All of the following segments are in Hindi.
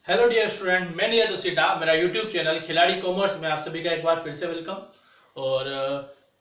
हेलो डियर स्टूडेंट, मैं नीरज उसीटा। मेरा यूट्यूब चैनल खिलाड़ी कॉमर्स में आप सभी का एक बार फिर से वेलकम। और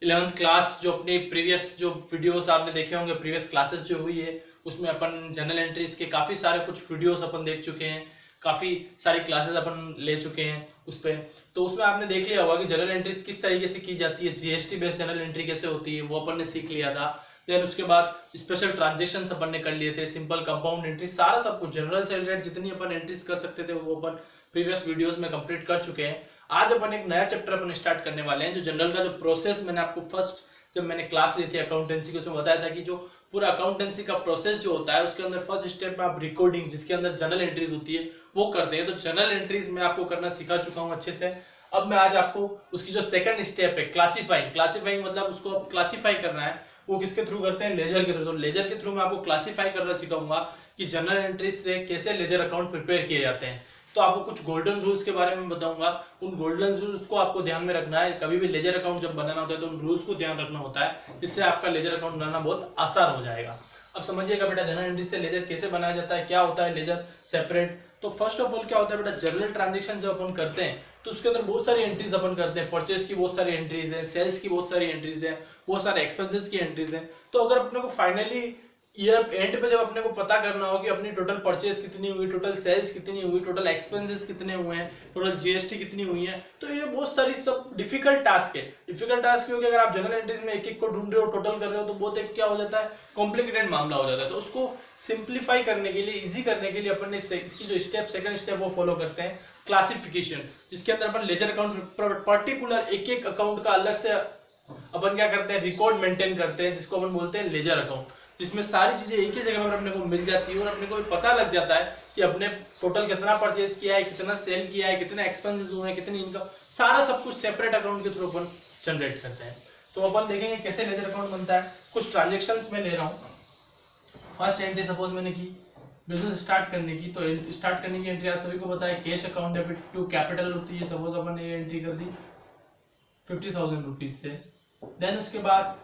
11th क्लास जो अपनी प्रीवियस जो वीडियोस आपने देखे होंगे, प्रीवियस क्लासेस जो हुई है उसमें अपन जनरल एंट्रीज के काफ़ी सारे कुछ वीडियोस अपन देख चुके हैं, काफ़ी सारी क्लासेस अपन ले चुके हैं उस पर। तो उसमें आपने देख लिया होगा कि जनरल एंट्रीज किस तरीके से की जाती है, जीएसटी बेस्ड जनरल एंट्री कैसे होती है वो अपन ने सीख लिया था। देन उसके बाद स्पेशल ट्रांजेक्शन अपन ने कर लिए थे, सिंपल कंपाउंड एंट्री, सारा सब कुछ जनरल से रिलेटेड जितनी अपन एंट्रीज कर सकते थे वो अपन प्रीवियस वीडियोस में कंप्लीट कर चुके हैं। आज अपन एक नया चैप्टर अपन स्टार्ट करने वाले हैं। जो जनरल का जो प्रोसेस मैंने आपको फर्स्ट जब मैंने क्लास ली थी अकाउंटेंसी की, उसमें बताया था कि जो पूरा अकाउंटेंसी का प्रोसेस जो होता है उसके अंदर फर्स्ट स्टेप में आप रिकॉर्डिंग, जिसके अंदर जनरल एंट्रीज होती है, वो करते हैं। तो जनरल एंट्रीज मैं आपको करना सिखा चुका हूँ अच्छे से। अब मैं आज आपको उसकी जो सेकंड स्टेप है क्लासीफाइंग, क्लासीफाइंग मतलब उसको अब क्लासीफाई करना है, वो किसके थ्रू करते हैं, लेजर के थ्रू। तो लेजर के थ्रू मैं आपको क्लासीफाई करना सिखाऊंगा कि जनरल एंट्रीज से कैसे लेजर अकाउंट प्रिपेयर किए जाते हैं। तो आपको कुछ गोल्डन रूल्स के बारे में बताऊंगा, उन गोल्डन रूल्स को आपको ध्यान में रखना है। कभी भी लेजर अकाउंट जब बनाना होता है तो उन रूल्स को ध्यान रखना होता है, जिससे आपका लेजर अकाउंट बनाना बहुत आसान हो जाएगा। अब समझिएगा बेटा, जनरल एंट्री से लेजर कैसे बनाया जाता है, क्या होता है लेजर सेपरेट। तो फर्स्ट ऑफ ऑल क्या होता है बेटा, जनरल ट्रांजेक्शन जब अपन करते हैं तो उसके अंदर बहुत सारी एंट्रीज अपन करते हैं। परचेज की बहुत सारी एंट्रीज है, सेल्स की बहुत सारी एंट्रीज है, बहुत सारे एक्सपेंसेस की एंट्रीज है। तो अगर अपने को फाइनली ईयर एंड पे जब अपने को पता करना हो कि अपनी टोटल परचेज कितनी हुई, टोटल सेल्स कितनी हुई, टोटल एक्सपेंसेस कितने हुए हैं, टोटल जीएसटी कितनी हुई है, तो ये बहुत सारी सब डिफिकल्ट टास्क है। डिफिकल्ट टास्क क्योंकि अगर आप जनरल एंट्रीज में एक एक को ढूंढ रहे हो, टोटल कर रहे हो, तो बहुत एक क्या हो जाता है, कॉम्प्लिकेटेड मामला हो जाता है। तो उसको सिंप्लीफाई करने के लिए, इजी करने के लिए अपन ने इसकी जो स्टेप सेकंड स्टेप वो फॉलो करते हैं, क्लासिफिकेशन, जिसके अंदर अपन लेजर अकाउंट पर्टिकुलर एक एक अकाउंट का अलग से अपन क्या करते हैं, रिकॉर्ड मेंटेन करते हैं, जिसको अपन बोलते हैं लेजर अकाउंट, जिसमें सारी चीजें एक ही जगह पर अपने को मिल जाती है और अपने को पता लग जाता है कि अपने टोटल कितना परचेज किया है, कितना सेल किया है, कितने एक्सपेंसेस हुए हैं, कितनी इनकम, सारा सब कुछ सेपरेट अकाउंट के थ्रू अपन जनरेट करते हैं। तो अपन देखेंगे कैसे लेजर अकाउंट बनता है। कुछ ट्रांजेक्शन में ले रहा हूँ। फर्स्ट एंट्री सपोज मैंने की बिजनेस स्टार्ट करने की, तो स्टार्ट करने की एंट्री आप सभी को पता है, cash account debit to capital होती है। सपोज अपन ने ये एंट्री कर दी 50,000 रुपीज से। देन उसके बाद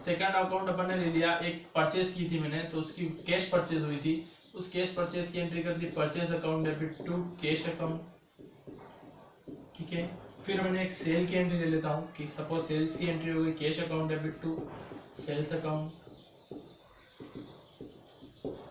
सेकंड अकाउंट अपन ने ले लिया, एक परचेज की थी मैंने, तो उसकी कैश परचेज हुई थी, उस कैश परचेज की एंट्री कर दी purchase account debit to cash account, ठीक है। फिर मैंने एक सेल की एंट्री ले लेता हूँ कि सपोज सेल्स की एंट्री हो गई, cash account debit to sales account,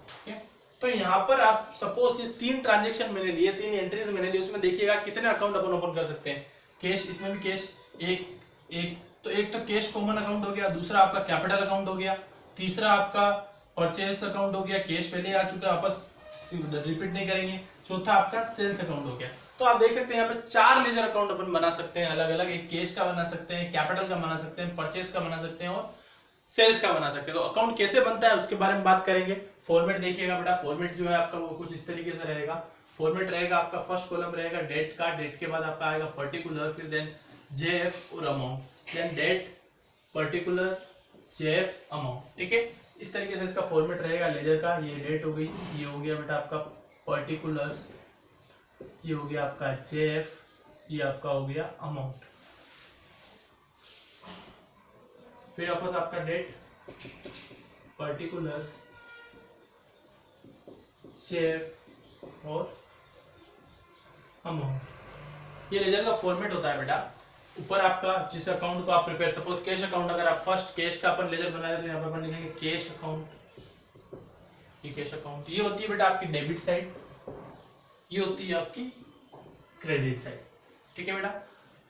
ठीक है। तो यहाँ पर आप सपोज ये तीन ट्रांजेक्शन मैंने लिए, तीन एंट्रीज मैंने ली, उसमें देखिएगा कितने अकाउंट अपन ओपन कर सकते हैं। कैश, इसमें भी कैश एक एक, तो एक तो कैश कॉमन अकाउंट हो गया, दूसरा आपका कैपिटल अकाउंट हो गया, तीसरा आपका परचेस अकाउंट हो गया, कैश पहले आ चुका है, आपस रिपीट नहीं करेंगे, चौथा आपका सेल्स अकाउंट हो गया। तो आप देख सकते हैं यहाँ पे चार लेजर अकाउंट अपन बना सकते हैं अलग अलग। एक कैश का बना सकते हैं, कैपिटल का बना सकते हैं, परचेस का बना सकते हैं और सेल्स का बना सकते हैं। तो अकाउंट कैसे बनता है उसके बारे में बात करेंगे। फॉर्मेट देखिएगा बेटा, फॉर्मेट जो है आपका वो कुछ इस तरीके से रहेगा। फॉर्मेट रहेगा आपका, फर्स्ट कॉलम रहेगा डेट का, डेट के बाद आपका आएगा पर्टिकुलर, फिर देन जेएफ और amount, then date particular JF amount, ठीक है। इस तरीके से इसका फॉर्मेट रहेगा लेजर का। ये डेट हो गई, ये हो गया बेटा आपका पर्टिकुलर्स, ये हो गया आपका जेएफ, ये आपका हो गया अमाउंट। फिर वापस आपका डेट पर्टिकुलर्स जेएफ और अमाउंट। ये लेजर का फॉर्मेट होता है बेटा। ऊपर आपका जिस अकाउंट को आप प्रिपेयर, सपोज कैश अकाउंट, अगर आप फर्स्ट कैश का अपन लेजर बना रहे तो यहाँ पर अपन लिखेंगे कैश अकाउंट, ये कैश अकाउंट। ये होती है बेटा आपकी डेबिट साइड, ये होती है आपकी क्रेडिट साइड, ठीक है बेटा।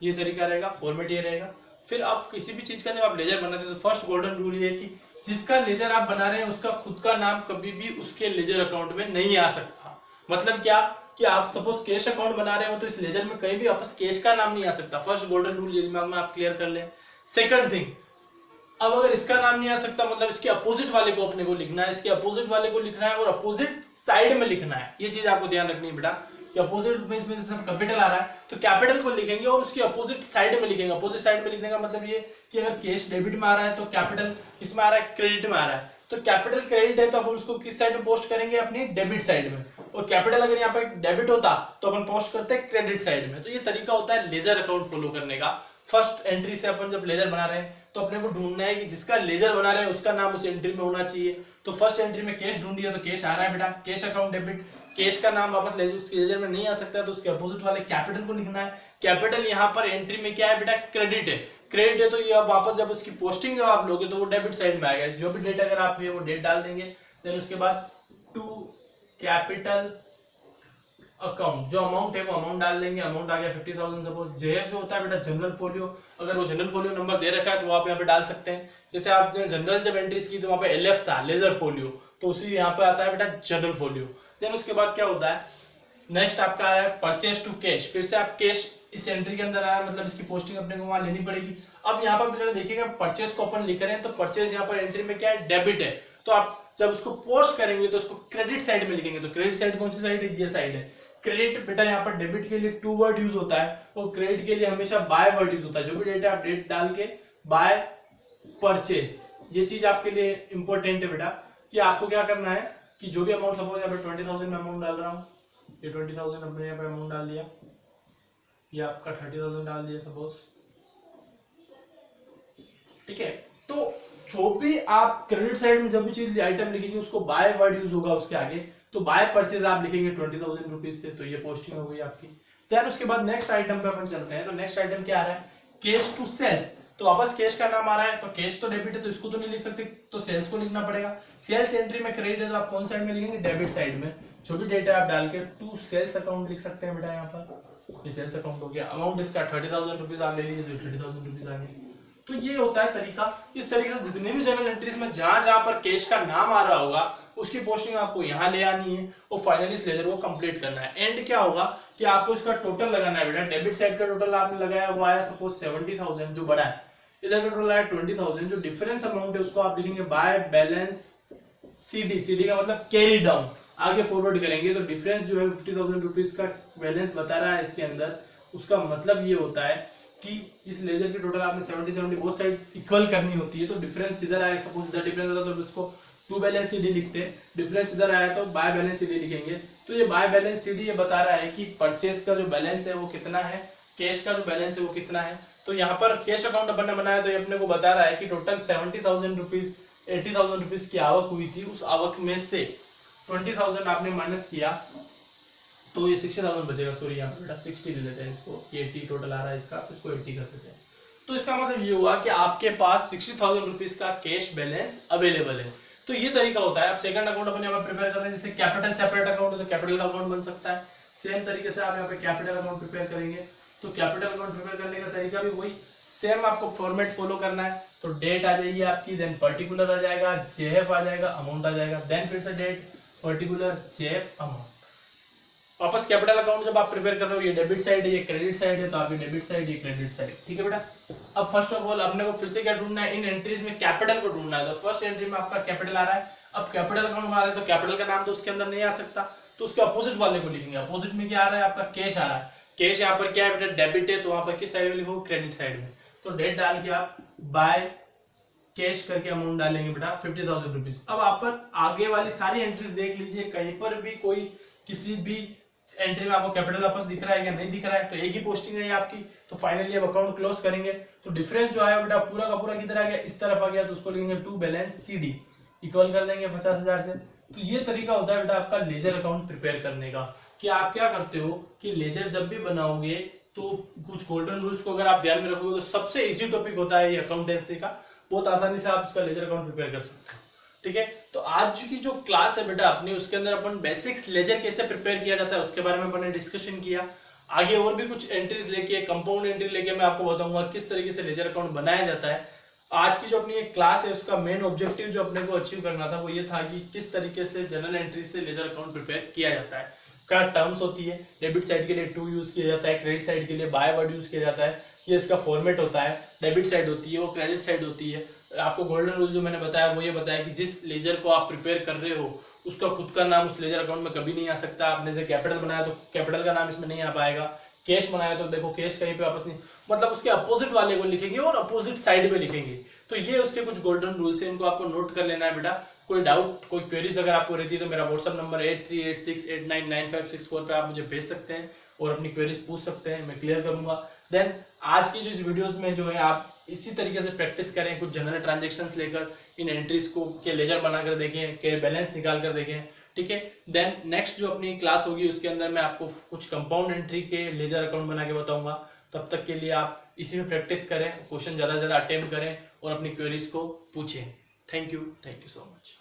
ये तरीका रहेगा, फॉर्मेट ये रहेगा। फिर आप किसी भी चीज का जब आप लेजर बनाते हैं तो फर्स्ट गोल्डन रूल ये है कि जिसका लेजर आप बना रहे हैं उसका खुद का नाम कभी भी उसके लेजर अकाउंट में नहीं आ सकता। मतलब क्या कि आप सपोज कैश अकाउंट बना रहे हो तो इस लेजर में कहीं भी आपस कैश का नाम नहीं आ सकता। फर्स्ट गोल्डन रूल ये दिमाग में आप क्लियर कर लें। सेकंड थिंग, अब अगर इसका नाम नहीं आ सकता मतलब इसके अपोजिट वाले को अपने को लिखना है, इसके अपोजिट वाले को लिखना है और अपोजिट साइड में लिखना है। ये चीज आपको ध्यान रखनी है बेटा कि अपोजिट में इसमें जैसे कैपिटल आ रहा है तो कैपिटल को लिखेंगे और उसकी अपोजिट साइड में लिखेंगे। अपोजिट साइड में लिखने का मतलब ये कि अगर कैश डेबिट में आ रहा है तो कैपिटल किस में आ रहा है, क्रेडिट में आ रहा है। तो कैपिटल क्रेडिट है तो अपन उसको किस साइड में पोस्ट करेंगे, अपनी डेबिट साइड में। और कैपिटल अगर यहाँ पे डेबिट होता तो अपन पोस्ट करते हैं क्रेडिट साइड में। तो ये तरीका होता है लेजर अकाउंट फॉलो करने का। फर्स्ट एंट्री से अपन जब लेजर बना रहे हैं तो अपने को ढूंढना है कि जिसका लेजर बना रहे हैं उसका नाम उस एंट्री में होना चाहिए। तो फर्स्ट एंट्री में कैश ढूंढ दिया तो कैश आ रहा है बेटा, कैश अकाउंट डेबिट। कैश का नाम वापस लेजर में नहीं आ सकता तो उसके अपोजिट वाले कैपिटल को लिखना है। कैपिटल यहाँ पर एंट्री में क्या है बेटा, क्रेडिट है। क्रेडिट है तो ये वापस जब उसकी पोस्टिंग जब आप लोगे तो वो डेबिट साइड में आएगा। जो भी डेट अगर आप वो डेट डाल देंगे। देन उसके बाद टू कैपिटल अकाउंट, जो अमाउंट है वो अमाउंट डाल देंगे। अमाउंट आ गया 50,000 सपोज। जेएफ जो होता है बेटा जनरल फोलियो, अगर वो जनरल फोलियो नंबर दे रखा है तो आप यहाँ पे डाल सकते हैं। जैसे आपने जनरल जब एंट्रीज की तो वहाँ पे एलएफ था लेजर फोलियो, तो उसी यहाँ पे आता है बेटा जनरल फोलियो। देन उसके बाद क्या होता है, नेक्स्ट आपका आ रहा है परचेज टू कैश। फिर से आप कैश इस एंट्री के अंदर आया, मतलब इसकी पोस्टिंग अपने को वहां लेनी पड़ेगी। अब यहाँ पर देखिएगा परचेज को अपन लिख रहे हैं तो परचेज यहाँ पर एंट्री में क्या है, डेबिट है। तो आप जब उसको पोस्ट करेंगे तो उसको क्रेडिट साइड में लिखेंगे। तो क्रेडिट साइड कौन सी साइड है, ये साइड है। क्रेडिट बेटा यहाँ पर डेबिट के लिए टू वर्ड यूज होता है और क्रेडिट के लिए हमेशा बाय वर्ड यूज होता है। जो भी डेट है आप डेट डाल के बाय परचेज, ये चीज आपके लिए इंपॉर्टेंट है बेटा कि आपको क्या करना है कि जो भी अमाउंट सपोज यहाँ पे 20,000 में अमाउंट डाल रहा हूँ, ये 20,000 अपने यहाँ पे अमाउंट डाल दिया, ये आपका 30,000 डाल दिया सपोज, ठीक है। तो जो भी आप क्रेडिट साइड में जब भी चीज आइटम लिखेंगे उसको बाय वर्ड यूज होगा उसके आगे। तो बाय परचेज आप लिखेंगे 20,000 रुपीज से, तो ये पोस्टिंग हो गई आपकी। देन उसके बाद नेक्स्ट आइटम पे अपन चलते हैं। तो नेक्स्ट आइटम क्या आ रहा है, कैश टू सेल्स। तो वापस कैश का नाम आ रहा है, तो कैश तो डेबिट है तो इसको तो नहीं लिख सकते, तो सेल्स को लिखना पड़ेगा। सेल्स एंट्री में क्रेडिट है तो आप कौन साइड में लिखेंगे, डेबिट साइड में। जो भी डेटा आप डाल के टू सेल्स अकाउंट लिख सकते हैं बेटा। यहाँ पर ये सेल्स अकाउंट हो गया। अमाउंट इसका 30,000 रुपीज आप ले लीजिए, तो 30,000 रुपीज आ गए। तो ये होता है तरीका। इस तरीके से जितने भी जनरल एंट्रीज में जहां जहां पर कैश का नाम आ रहा होगा उसकी पोस्टिंग आपको यहाँ ले आनी है और फाइनली इस लेजर को कंप्लीट करना है। एंड क्या होगा कि आपको इसका टोटल लगाना है बेटा। डेबिट साइड का टोटल आपने लगाया वो आया सपोज 70,000 जो बड़ा है, इधर का टोटल आया 20,000। जो डिफरेंस अमाउंट है उसको आप लिखेंगे बाय बैलेंस सीडी। सीडी का मतलब कैरी डाउन, आगे फॉरवर्ड करेंगे तो डिफरेंस जो है 50,000 रुपीज का बैलेंस बता रहा है इसके अंदर। उसका मतलब ये होता है कि इस लेजर की टोटल आपने 70 बोथ साइड इक्वल करनी होती है। तो डिफरेंस इधर आया, सपोज इधर डिफरेंस आता तो इसको टू बैलेंस सीडी लिखते हैं। डिफरेंस इधर आया तो बाय बैलेंस सीडी लिखेंगे। तो ये बाय बैलेंस सीडी ये बता रहा है कि परचेज का जो बैलेंस है वो कितना है, कैश का जो बैलेंस है वो कितना है। तो यहाँ पर कैश अकाउंट अपन ने बनाया तो ये अपने को बता रहा है कि टोटल 70,000 रुपीज 80,000 रुपीज की आवक हुई थी। उस आवक में से 20,000 आपने माइनस किया तो ये 60,000 बचेगा। सॉरी यहाँ पे बेटा 60 ले लेते हैं इसको, 80 टोटल आ रहा है इसका, तो इसको 80 कर देते हैं। तो इसका मतलब ये हुआ कि आपके पास 60,000 रुपीज का कैश बैलेंस अवेलेबल है। तो ये तरीका होता है। आप सेकंड अकाउंट अपन यहाँ पे प्रिपेयर कर रहे हैं, जैसे कैपिटल सेपरेट अकाउंट है तो कैपिटल का अकाउंट बन सकता है। सेम तरीके से आप यहाँ पे कैपिटल अकाउंट प्रिपेयर करेंगे तो कैपिटल अकाउंट प्रिपेयर करने का तरीका भी वही सेम आपको फॉर्मेट फॉलो करना है। तो डेट आ जाएगी आपकी, देन पर्टिकुलर आ जाएगा, जेएफ आ जाएगा, अमाउंट आ जाएगा, देन फिर से डेट पर्टिकुलर जेएफ अमाउंट। वापस कैपिटल अकाउंट जब आप प्रिपेयर कर रहे हो, ये डेबिट साइड है ये क्रेडिट साइड है, तो आप ये डेबिट साइड ये क्रेडिट साइड, ठीक है बेटा। अब फर्स्ट ऑफ ऑल अपने को फिर से क्या ढूंढना है, इन एंट्रीज में कैपिटल को ढूंढना है। तो फर्स्ट एंट्री में आपका कैपिटल आ रहा है। अब कैपिटल अकाउंट में आ रहा है तो कैपिटल का नाम तो उसके अंदर नहीं आ सकता, तो उसके अपोजिट वाले को लिखेंगे। अपोजिट में क्या आ रहा है, आपका कैश आ रहा है। कैश यहाँ पर क्या है बेटा, डेबिट है, तो वहां पर किस साइड में लिखो, क्रेडिट साइड में। तो डेट डाल के आप बाय कैश करके अमाउंट डालेंगे बेटा 50,000 रुपीज। अब आप आगे वाली सारी एंट्रीज देख लीजिए, कहीं पर भी कोई किसी भी एंट्री में आपको कैपिटल वापस दिख रहा है या नहीं दिख रहा है, तो एक ही पोस्टिंग है आपकी। तो फाइनली अब अकाउंट क्लोज करेंगे तो डिफरेंस जो आया बेटा पूरा का पूरा किधर आ गया, इस तरफ आ गया, तो उसको लिखेंगे टू बैलेंस सीडी, इक्वल कर देंगे 50,000 से। तो ये तरीका होता है बेटा आपका लेजर अकाउंट प्रिपेयर करने का, कि आप क्या करते हो कि लेजर जब भी बनाओगे तो कुछ गोल्डन रूल्स को अगर आप ध्यान में रखोगे तो सबसे इजी टॉपिक होता है ये अकाउंटेंसी का। बहुत आसानी से आप इसका लेजर अकाउंट प्रिपेयर कर सकते हो, ठीक है। तो आज की जो क्लास है बेटा अपनी, उसके अंदर अपन बेसिक्स लेजर कैसे प्रिपेयर किया जाता है उसके बारे में अपन ने डिस्कशन किया। आगे और भी कुछ एंट्रीज लेके, कंपाउंड एंट्री लेके मैं आपको बताऊंगा किस तरीके से लेजर अकाउंट बनाया जाता है। आज की जो अपनी एक क्लास है उसका मेन ऑब्जेक्टिव जो अपने को अचीव करना था वो ये था कि किस तरीके से जनरल एंट्री से लेजर अकाउंट प्रिपेयर किया जाता है। क्या टर्म्स होती है, डेबिट साइड के लिए टू यूज किया जाता है, क्रेडिट साइड के लिए बाय वर्ड यूज किया जाता है, ये इसका फॉर्मेट होता है। डेबिट साइड होती है वो क्रेडिट साइड होती है। आपको गोल्डन रूल जो मैंने बताया वो ये बताया कि जिस लेजर को आप प्रिपेयर कर रहे हो उसका खुद का नाम उस लेजर अकाउंट में कभी नहीं आ सकता। आपने जैसे कैपिटल बनाया तो कैपिटल का नाम इसमें नहीं आ पाएगा, कैश बनाया तो देखो कैश कहीं पे वापस नहीं, मतलब उसके अपोजिट वाले को लिखेंगे और अपोजिट साइड में लिखेंगे। तो ये उसके कुछ गोल्डन रूल्स है, इनको आपको नोट कर लेना है बेटा। कोई डाउट कोई क्वेरीज अगर आपको रहती है तो मेरा व्हाट्सएप नंबर 8386899564 पे आप मुझे भेज सकते हैं और अपनी क्वेरीज पूछ सकते हैं, मैं क्लियर करूंगा। देन आज की जो इस वीडियोस में जो है आप इसी तरीके से प्रैक्टिस करें, कुछ जनरल ट्रांजेक्शन्स लेकर इन एंट्रीज को के लेजर बनाकर देखें, के बैलेंस निकाल कर देखें, ठीक है। देन नेक्स्ट जो अपनी क्लास होगी उसके अंदर मैं आपको कुछ कंपाउंड एंट्री के लेजर अकाउंट बना के बताऊंगा। तब तक के लिए आप इसी में प्रैक्टिस करें, क्वेश्चन ज़्यादा से ज़्यादा अटेम्प्ट करें और अपनी क्वेरीज को पूछें। Thank you so much.